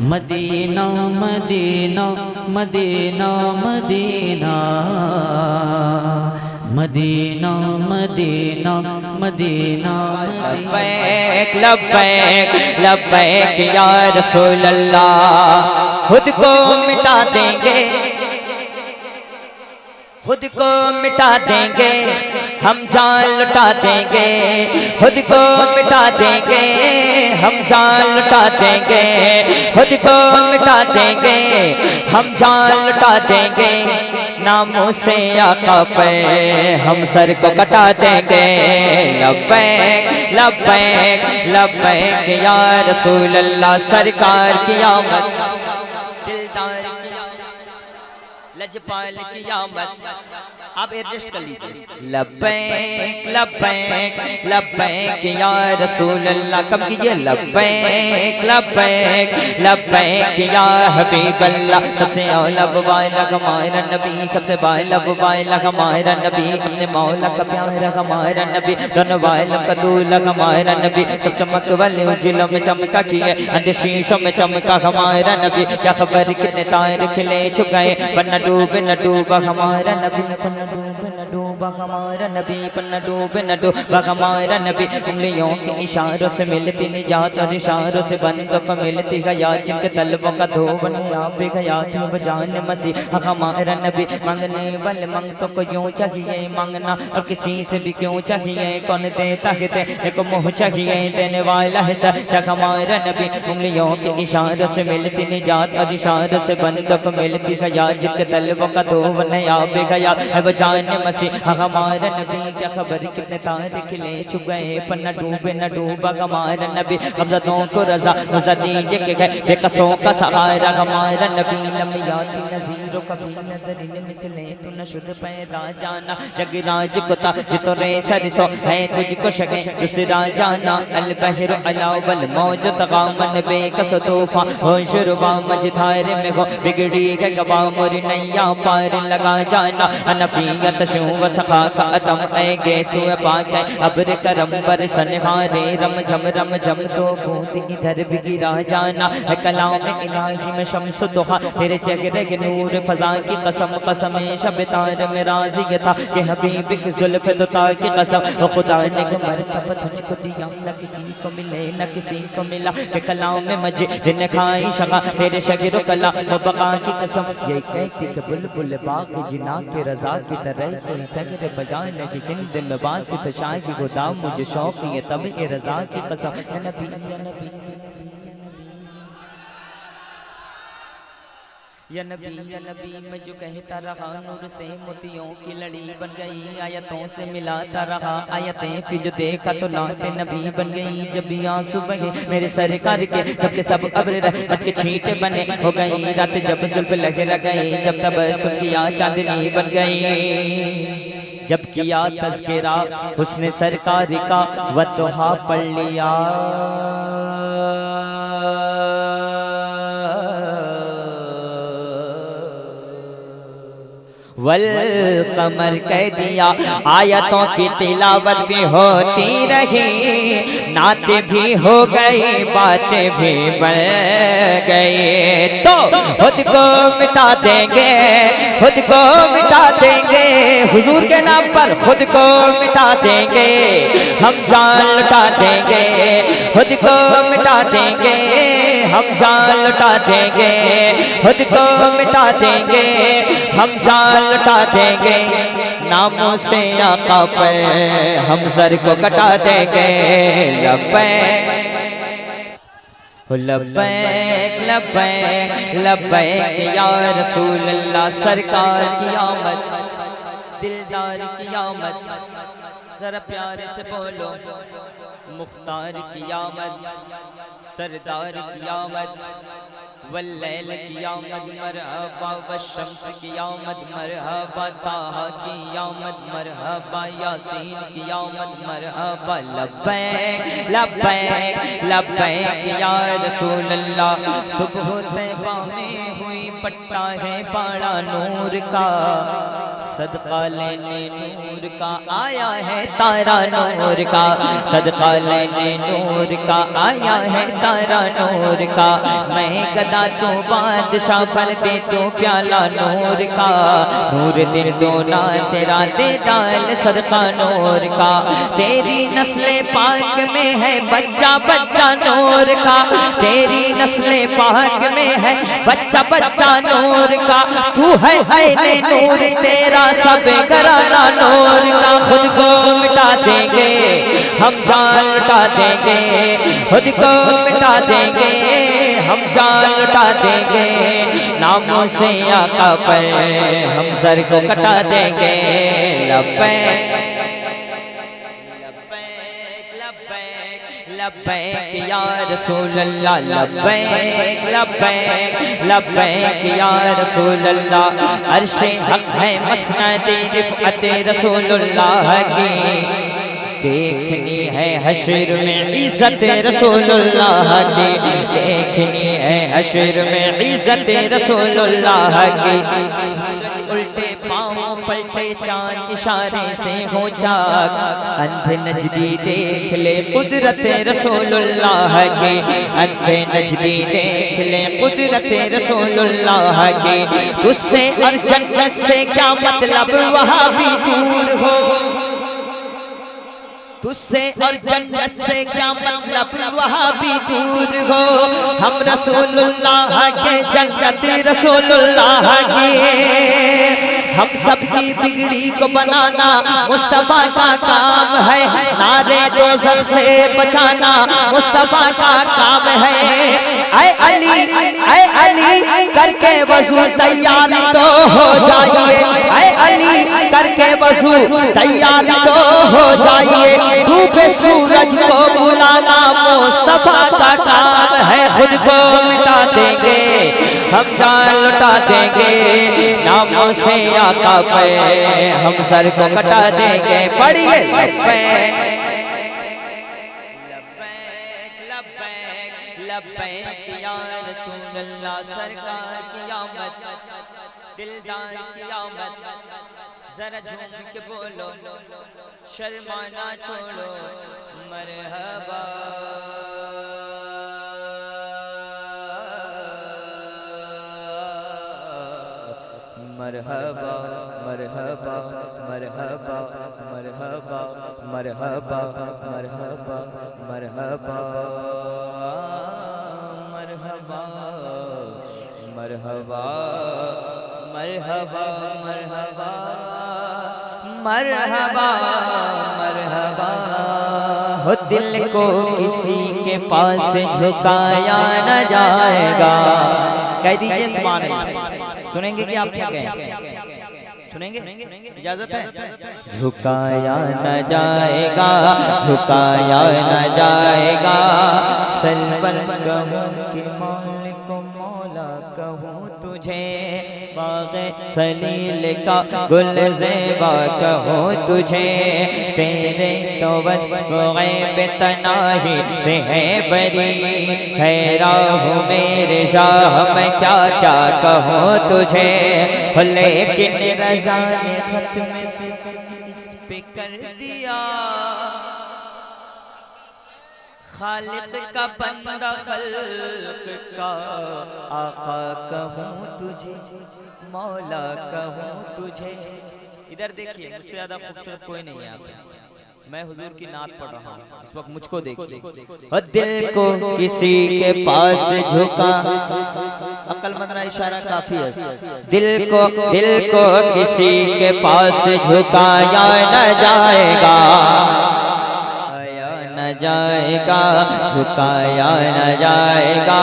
Medina Medina Medina Medina Medina Medina Medina लब्बैक लब्बैक लब्बैक या रसूल अल्लाह। खुद को मिटा देंगे, खुद को मिटा देंगे, हम जान लुटा देंगे। खुद को मिटा देंगे, हम जान लुटा देंगे। खुद को मिटा देंगे, हम जान लुटा देंगे। नामों से आका पे हम सर को कटा देंगे। लब्बैक लब्बैक लब्बैक या रसूल अल्लाह। सरकार की आमद, दिलदार की आमद, लजपाल की आमद। आप एडजस्ट कर लीजिए। लब्बैक लब्बैक लब्बैक या रसूल अल्लाह। कम कीजिए। लब्बैक लब्बैक लब्बैक या हबीब अल्लाह। सबसे औला वाला हमारा नबी, सबसे वाला वाला हमारा नबी। अपने मौला का प्यारा हमारा नबी, दोनों वालों का दूल्हा हमारा नबी। सब चमक वाले उजलों में चमका किए, अंधे शीशों में चमका हमारा नबी। क्या खबर कितने तारे खिले छुप गए, पर न डूबे न डूबा हमारा नबी। न डूबा हमारा नबी, पर न डूबे न डूबा हमारा नबी। उंगलियों के इशारों से मिलती निजात और इशारों से बंदों को मिलती हयात। जिनके तलबों का धोबन आप भी गया थी वो जान मसीह हमारा नबी। मांगने वाले मंगतों को यूं चाहिए मांगना, और किसी से भी क्यों चाहिए। कौन देता है देने को मुँह चाहिए, देने वाला है सच हमारा नबी। उंगलियों के इशारों से मिलती निजात और इशारों से बंदों को मिलती हयात। जिनके तलबों का धोबन आप भी गया है वो जान मसीह हमारा नबी। क्या खबर कितने तारे खिले छुप गए, पर न डूबे न डूबा हमारा नबी। गमज़दों को रज़ा मुज़्ज़ा दीजिए के गए, बेकसों का सहारा हमारा नबी। लम्याती नज़ीरों का भी नज़र इन मिसले, तू न शुद्ध पैदा जाना। जगराज कुता जितो रे सरसो है तुझको शगे दूसरा जाना। अल बहर अलावल मौज तगामन बेकस तूफा हो शुरुआ मझधारे में हो। बिगड़ी है गवा मोरी नैया पार लगा जाना। अनफियत शू व सखा का अदम ऐगे सुए पाक अब्र करम पर सनहारे। रम झम दो बूंद इधर भी गिरा जाना है। कलाम इलाही में शम्स दुहा तेरे चेहरे के नूर फजा की कसम। कसम शब तार में राज़ी था कि हबीब की जुल्फ दुता की कसम। वो खुदा ने मरतबा तुझको दिया, न किसी को मिले न किसी को मिला। के कलाम में मजे दिन खाई शगा तेरे शगिर कला वो बका की कसम। ये कहती कि बुलबुल बाग जिना के रजा की तरह कोई सगर बजाने की खिंद में बासिफ शाही खुदा। मुझे शौक ये तब ये रजा की कसम। या नबी या नबी या नबी या नबी मैं जो कहता रहा नूर से मोतियों की लड़ी बन गई। आयतों से मिलाता रहा आयतें, फिर जो देखा तो नाते नबी बन गई। जब भी आंसू बहे मेरे सरकार के सबके सब अब्र रहमत के छींटे बने हो गई। रात जब जुल्फ लगे गई, जब तब सुखिया चांदनी बन गई। जब किया तज़किरा हुस्न सरकार का वतहा पढ़ लिया। वल कमर कह दिया आयतों की तिलावत भी होती रही। नाते भी हो गई बातें भी बढ़ गई। तो खुद को मिटा देंगे, खुद को मिटा देंगे। हुजूर के नाम पर खुद को मिटा देंगे, हम जान लुटा देंगे। खुद को मिटा देंगे, हम जान लुटा देंगे। खुद को मिटा देंगे, हम जान लुटा देंगे। नामों से आका पे हम सर को कटा देंगे। लब्बैक लब्बैक लब्बैक लब्बैक या रसूल अल्लाह। सरकार की आमद, दिलदार की आमद। जरा प्यारे से बोलो। मुख्तार की आमद, सरदार की आमद, वल्लैल की आमद मरहबा, वशम्स की आमद मरहबा, ताहा की आमद मरहबा, यासीन की आमद मरहबा। लब्बैक लब्बैक लब्बैक या रसूल अल्लाह। सुबह तैबा में हुई पट्टा है पाड़ा नूर का। सदका लेने नूर का आया है तारा नूर का, सदका लेने नूर का आया है तारा नूर का। मैं गदा तू बादशाह पर दे तू प्याला नूर का, नूर दिल दोना तेरा दे डाल सदका नूर का। तेरी नस्ले पाक में है बच्चा बच्चा नूर का, तेरी नस्ले पाक में है बच्चा बच्चा नूर का। तू है अहले नूर तेरा सब घराना नूर का। खुद को मिटा देंगे हम जान लुटा देंगे, खुद को मिटा देंगे हम जान लुटा देंगे। नामों से आका पर हम सर को कटा देंगे। लब्बैक लब्बैक या रसूल अल्लाह, लब्बैक लब्बैक लब्बैक या रसूल अल्लाह। अर्शे हक है मसनद रिफ़अत रसूलुल्लाह की, देखनी है हश्र में इज्जत रसूलुल्लाह की, देखनी है हश्र में इज्जत रसूलुल्लाह की। उल्टे पाँव पलटे चांद इशारे से हो जाग, अंधे नजदी देख ले कुदरत रसूलुल्लाह की, अंधे नजदी देख ले कुदरत रसूलुल्लाह की। तुझसे और जन्नत से क्या मतलब वहाँ भी दूर हो, तुझसे और जन्नत से क्या मतलब वहाँ भी दूर हो। हम रसूलुल्लाह के जन्नत रसूलुल्लाह की, हम सबकी बिगड़ी को बनाना मुस्तफा का काम है, नारे दोज़ख से बचाना मुस्तफा का काम है। ऐ अली करके वज़ू तैयार तो हो जाइए, ऐ अली करके वज़ू तैयार तो हो जाइए। डूबे सूरज को बुलाना मुस्तफा का काम है। खुद को मिटा देंगे हम जान लुटा देंगे, नामों से आका पे हम सर को कटा देंगे। पढ़िए लब्बैक लब्बैक लब्बैक या रसूल अल्लाह। सरकार की आमद, दिलदार की आमद, जरा झूम के बोलो शर्माना छोड़ो मरहबा मरहबा मरहबा मरहबा मरहबा मरहबा मरहबा मरहबा मरहबा मरहबा मरहबा मरहबा मरहबा मरहबा। हो दिल को किसी के पास झुकाया न जाएगा। कह दीजिए सुभान अल्लाह। सुनेंगे कि आप क्या कहें? सुनेंगे? इजाजत है? झुकाया न जाएगा, झुकाया न जाएगा। सलवर कहूँ कि मालिक मौला कहूँ तुझे, बाग़े खलील का गुल ज़ेबा कहूँ तुझे। तेरे तो वस्फ़ ग़ैब तनाही से है बरी, हैरान हूँ मेरे शाह मैं क्या क्या कहूँ तुझे। लेकिन रज़ा ने ख़त्म इस पे कर दिया, खालिक का बंदा खल्क़ का आका कहूँ तुझे, मौला कहूँ तुझे। इधर देखिए, मुझसे ज्यादा खूबसूरत कोई नहीं है यहाँ पे। मैं हुजूर की नात पढ़ रहा हूँ, इस वक्त मुझको देखिए। दिल को किसी के पास झुका, अक्लमंद का इशारा काफी है। दिल को किसी के पास झुकाया न जाएगा, जाएगा झुकाया न जाएगा,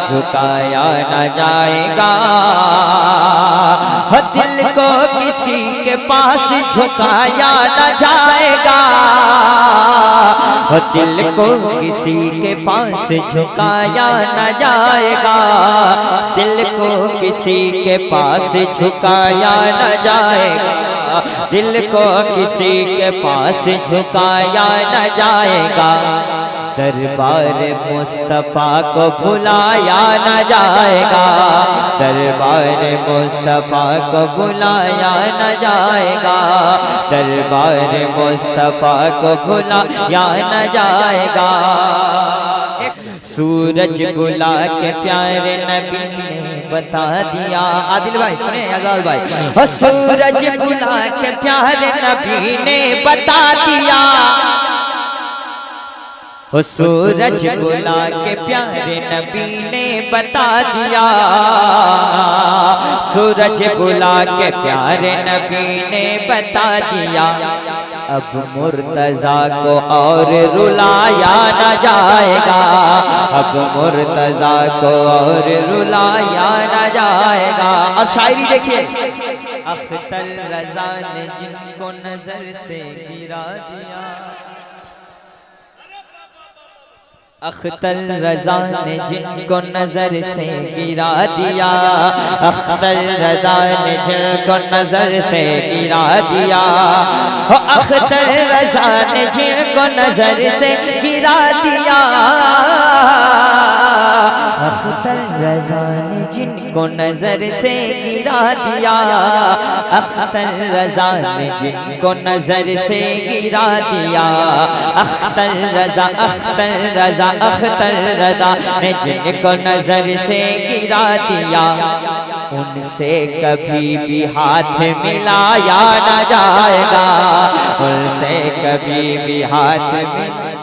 झुकाया न जाएगा। दिल को किसी के पास झुकाया न जाएगा, दिल को किसी के पास झुकाया न जाएगा। दिल को किसी के पास झुकाया न जाएगा, दिल को किसी के पास झुकाया न जाएगा। दरबार मुस्तफा को भुलाया न जाएगा, दरबार मुस्तफ़ा को बुलाया न जाएगा, दरबार मुस्तफ़ा को बुलाया न जाएगा। सूरज बुला के प्यारे नबी ने बता दिया। आदिल भाई सुने, आजाद भाई, और सूरज बुला के प्यारे नबी ने बता दिया, ओ सूरज बुला के प्यारे नबी ने बता दिया, सूरज बुला के प्यारे नबी ने बता दिया। अब मुर्तजा को और रुलाया न जाएगा, अब मुर्तजा को और रुलाया न जाएगा। और शायरी देखिए, अख्तर रजा ने जिनको नजर से गिरा दिया, अख्तर रजा ने जिनको नजर से गिरा दिया, अख्तर रजा ने जिनको नजर से गिरा दिया, अख्तर रजा ने जिनको नजर से गिरा दिया, अख्तर रजा ने जिनको नजर से गिरा दिया, अख्तर रजा ने जिनको नजर से गिरा दिया, अख्तर रजा, अख्तर रजा, अख्तर रजा ने जिनको नजर से गिरा दिया, उनसे कभी भी हाथ मिलाया न जाएगा, उनसे कभी भी हाथ मिलाया।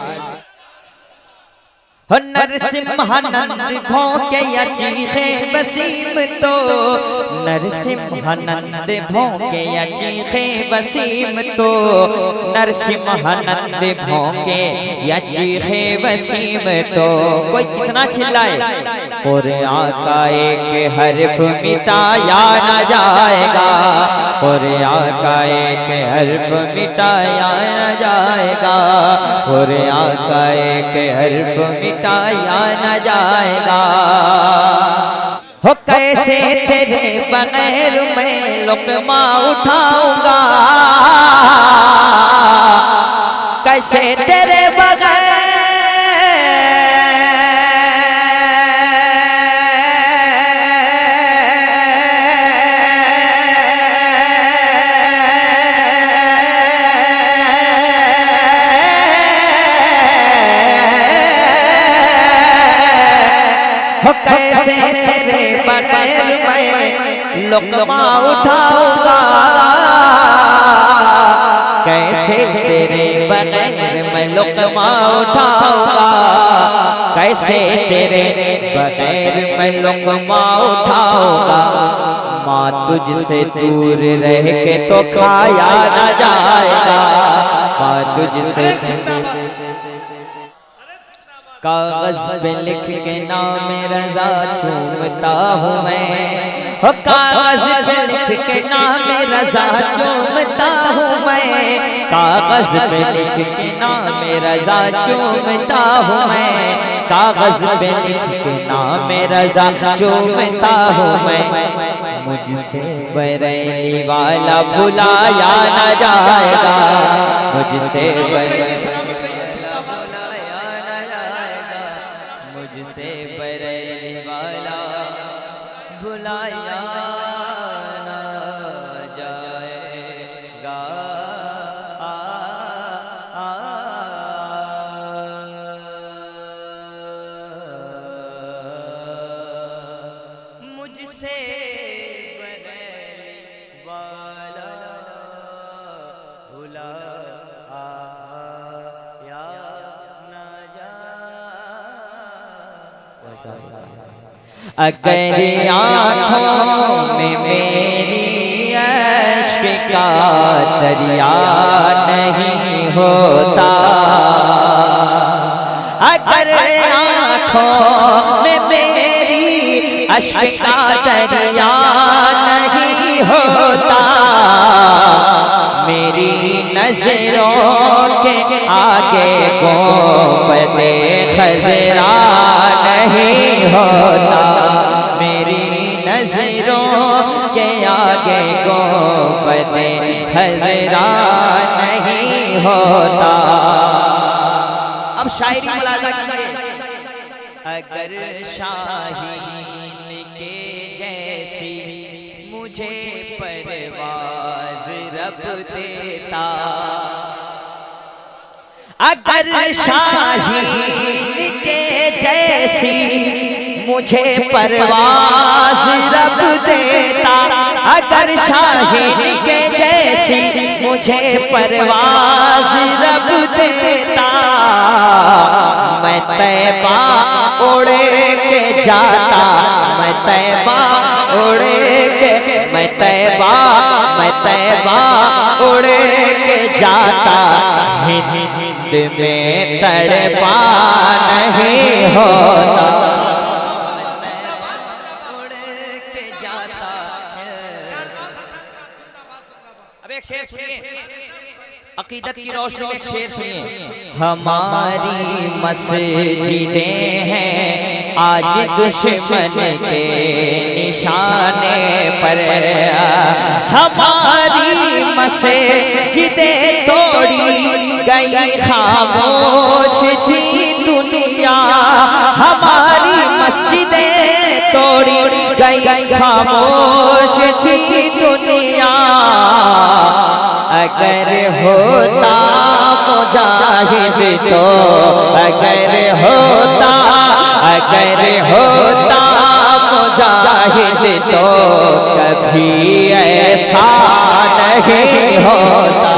नरसिम्हानंद भौंके या चीखे वसीम तो, नरसिम्हानंद भौंके या चीखे वसीम तो, नरसिम्हानंद भौंके या चीखे वसीम तो। कोई कितना चिल्लाए, और आका एक हर्फ मिटाया न जाएगा, और आका एक हर्फ मिटाया न जाएगा, और आका एक हर्फ मिटाया न जाएगा। हो कैसे तेरे बनैर में लुक़मा उठाऊंगा, कैसे तेरे बगैर कैसे तेरे बगैर मैं लुक़मा उठाऊंगा, कैसे तेरे बगैर मैं लुक़मा उठाऊंगा, कैसे तेरे बगैर मैं लुक़मा उठाऊंगा। माँ तुझसे दूर रह के तो खाया न जाएगा, माँ तुझसे कागज पे लिख के नाम रजा चूमता हूँ मैं, हो कागज पे लिख के नाम रजा चूमता हूँ मैं, कागज पे लिख के नाम रजा चूमता हूँ मैं, कागज पे लिख के नाम रजा चूमता हूँ मैं। मुझसे बरेली वाला भुलाया न जाएगा, मुझसे बरेली मुझसे बरेली वाला भुलाया न जाएगा। मुझसे बरेली वाला भुलाया अगर आँखों में मेरी अश्क का दरिया नहीं होता, अगर आँखों में मेरी अश्क का दरिया नहीं होता, मेरी नजरों के आगे गोपते खजरा नहीं होता, मेरी नजरों के आगे गोपते खजरा नहीं होता। अब शायरी मुलाजा कीजिए। अगर शाहीन के जैसे मुझे परवाज़ रब देता। अगर शाहीन के जैसी मुझे परवाज़ रब देता, अगर शाहीन के जैसी मुझे परवाज़ रब देता, मैं तैबा उड़ के जाता, मैं तैबा उड़ के, मैं तैबा उड़ के जाता, हिंद में तड़पा नहीं होता। अब एक शेर सुनिए, अकीदत की रोशनी में एक शेर सुनिए। हमारी मस्जिदें हैं आज दुश्मन के निशाने पर, हमारी मस्जिदें तोड़ी गई खामोश थी दुनिया, हमारी मस्जिदें तोड़ी गई खामोश थी दुनिया। अगर होता मुजाहिद तो, अगर होता मुजाहिद तो कभी ऐसा नहीं होता।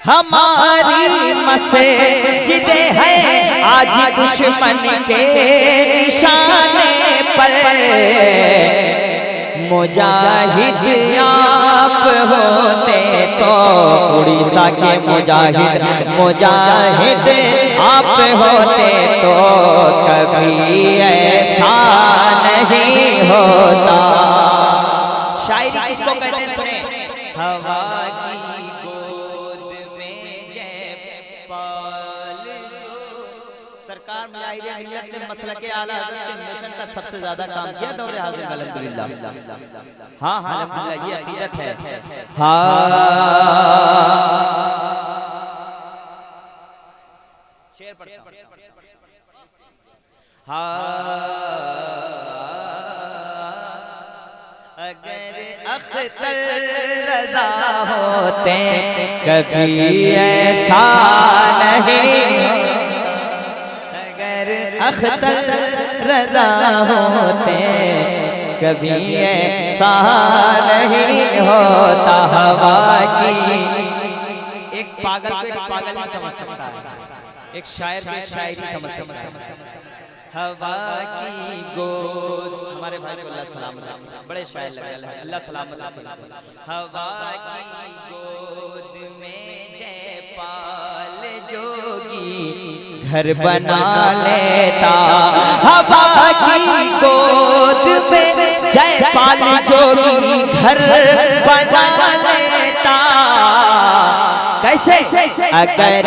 हमारी मस्जिदें हैं आज दुश्मन के निशाने पर, मुजाहिद आप होते तो, उड़ीसा के मुजाहिद आप होते तो कभी ऐसा नहीं होता। शायरी किसको कहते हैं सुने। हवा की गोद में जयपाल जो, सरकार मुजाहिद मिल्लत ने मसलके आला हज़रत के मिशन का सबसे ज्यादा काम किया दौरे हाज़िर में, अल्हम्दुलिल्लाह। हाँ हाँ अल्हम्दुलिल्लाह, ये अकीदत है। शेर पढ़ता हूं। अगर अख्तर रज़ा होते कभी ऐसा नहीं, अगर अख्तर रज़ा होते कभी ऐसा नहीं होता। हवा की, एक पागल को एक पागल ही समझ सकता है, एक शायर को एक शायरी समझ सकता है। हवा की गोद, हमारे भाई को अल्लाह सलामत रखे, बड़े शायर लगे, अल्लाह सलामत रखे। हवा की गोद में जयपाल जोगी घर बना लेता, हवा की गोद में जयपाल जोगी घर बना लेता। कैसे? अगर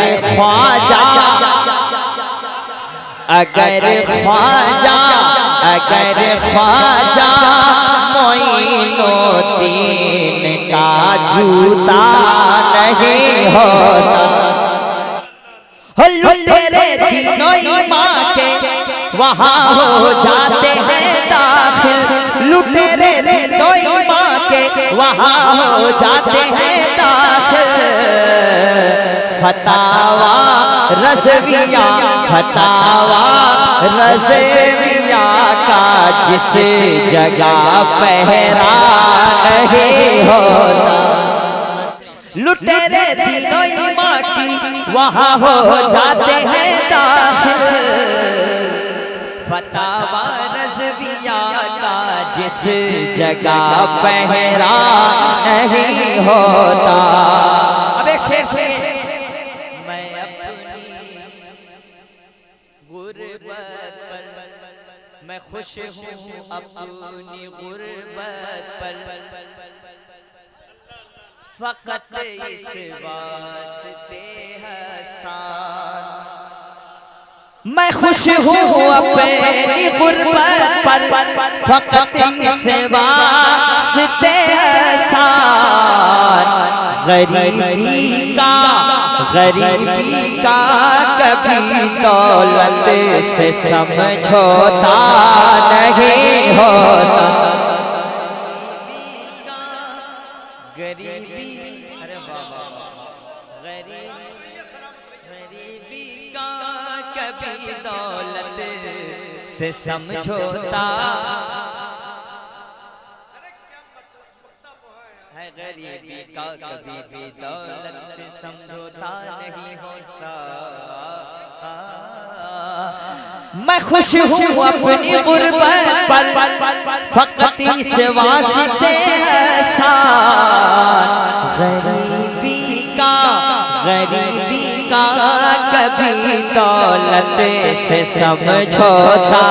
ख्वाजा मोइनुद्दीन का जूता नहीं होता। लुटेरे तीनों ईमान के वहाँ हो जाते हैं दाखिल, लुटेरे तीनों ईमान के वहाँ हो जाते हैं दाखिल। फतावा रज़विया का जिस जगह पहरा नहीं होता, लुटेरे तीनों ईमान की वहाँ हो जाते हैं दाखिल। फतावा रज़विया का जिस जगह पहरा नहीं होता। अब एक शेर सुनिए। मैं अपनी गुर्बत पर मैं खुश हूँ, अपनी गुर्बत पर फकत इस वास्ते हसान। मैं खुश हूँ अपनी गुर्बत पर फकत इस वास्ते हसान। गरीबी का कभी दौलत से समझौता नहीं होता, से समझौता है, गरीबी का कभी भी दौलत से समझौता नहीं होता। मैं खुश हूँ अपनी गुर्बत पर, फकत इस वास्ते गरीबी का कभी दौलत से समझौता